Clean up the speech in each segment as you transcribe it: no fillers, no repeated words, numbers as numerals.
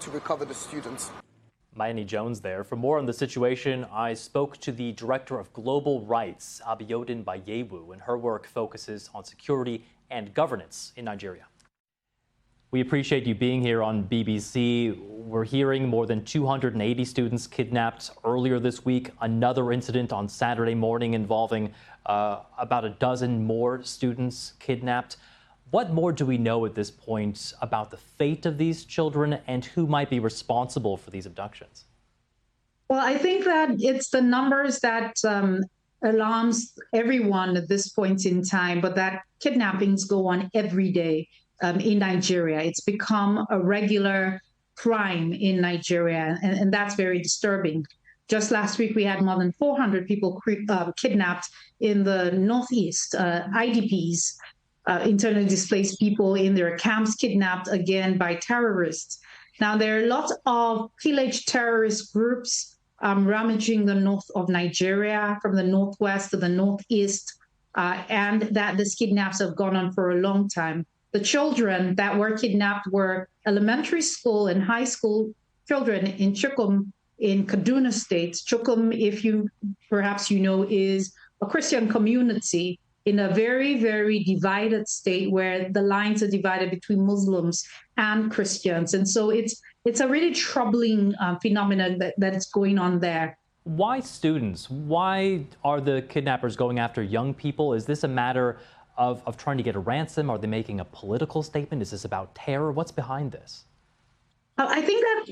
to recover the students. Mayani Jones there. For more on the situation, I spoke to the Director of Global Rights, Abiodun Baiyewu, and her work focuses on security and governance in Nigeria. We appreciate you being here on BBC. We're hearing more than 280 students kidnapped earlier this week. Another incident on Saturday morning involving about a dozen more students kidnapped. What more do we know at this point about the fate of these children and who might be responsible for these abductions? Well, I think that it's the numbers that alarms everyone at this point in time, but that kidnappings go on every day in Nigeria. It's become a regular crime in Nigeria, and that's very disturbing. Just last week, we had more than 400 people kidnapped in the Northeast, IDPs. Internally displaced people in their camps kidnapped again by terrorists. Now, there are lots of pillage terrorist groups rummaging the north of Nigeria, from the northwest to the northeast, and that these kidnaps have gone on for a long time. The children that were kidnapped were elementary school and high school children in Chukum in Kaduna State. Chukum, if you perhaps you know, is a Christian community in a very, very divided state where the lines are divided between Muslims and Christians. And so it's a really troubling phenomenon that is going on there. Why students? Why are the kidnappers going after young people? Is this a matter of trying to get a ransom? Are they making a political statement? Is this about terror? What's behind this? I think that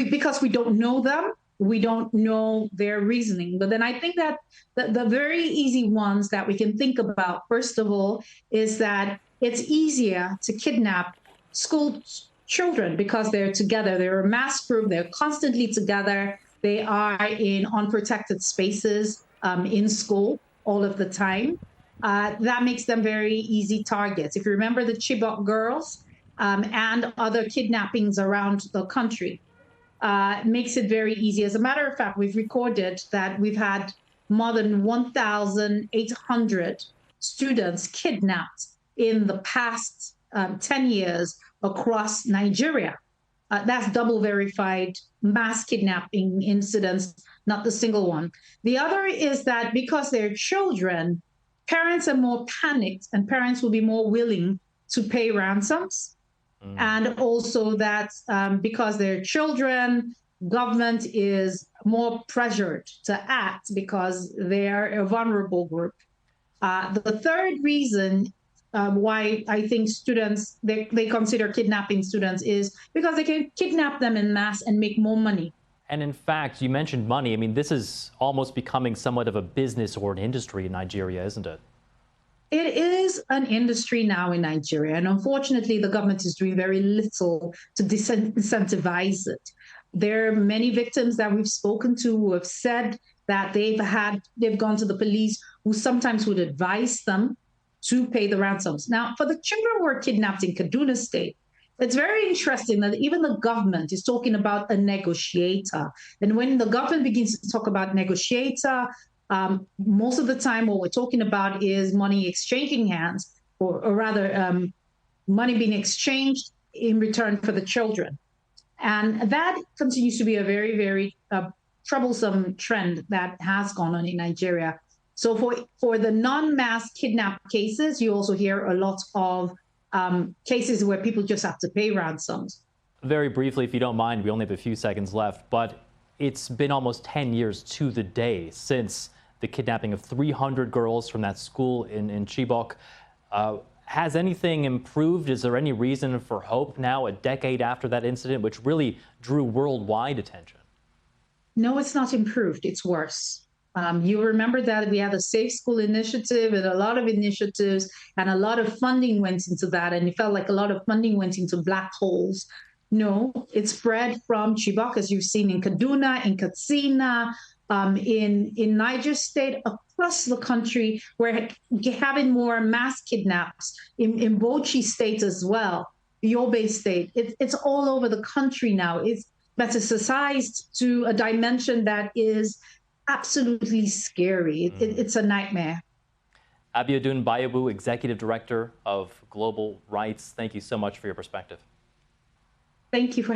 because we don't know them, we don't know their reasoning. But then I think that the very easy ones that we can think about, first of all, is that it's easier to kidnap school children because they're together. They're a mass group. They're constantly together. They are in unprotected spaces in school all of the time. That makes them very easy targets. If you remember the Chibok girls and other kidnappings around the country, makes it very easy. As a matter of fact, we've recorded that we've had more than 1,800 students kidnapped in the past 10 years across Nigeria. That's double verified mass kidnapping incidents, not the single one. The other is that because they're children, parents are more panicked and parents will be more willing to pay ransoms. And also that because they're children, government is more pressured to act because they're a vulnerable group. The third reason why I think students, they consider kidnapping students is because they can kidnap them en masse and make more money. And in fact, you mentioned money. I mean, this is almost becoming somewhat of a business or an industry in Nigeria, isn't it? It is an industry now in Nigeria, and unfortunately, the government is doing very little to disincentivize it. There are many victims that we've spoken to who have said that they've gone to the police, who sometimes would advise them to pay the ransoms. Now, for the children who were kidnapped in Kaduna State, it's very interesting that even the government is talking about a negotiator. And when the government begins to talk about negotiator, most of the time what we're talking about is money exchanging hands, or rather money being exchanged in return for the children. And that continues to be a very, very troublesome trend that has gone on in Nigeria. So for the non-mass kidnap cases, you also hear a lot of cases where people just have to pay ransoms. Very briefly, if you don't mind, we only have a few seconds left, but it's been almost 10 years to the day since the kidnapping of 300 girls from that school in Chibok. Has anything improved? Is there any reason for hope now, a decade after that incident, which really drew worldwide attention? No, it's not improved. It's worse. You remember that we had a Safe School initiative and a lot of initiatives, and a lot of funding went into that, and it felt like a lot of funding went into black holes. No, it spread from Chibok, as you've seen in Kaduna, in Katsina, in Niger State, across the country. We're having more mass kidnaps in Bauchi State as well, Yobe State. It's all over the country now. It's metastasized to a dimension that is absolutely scary. It's a nightmare. Abiodun Baiyewu, Executive Director of Global Rights, thank you so much for your perspective. Thank you for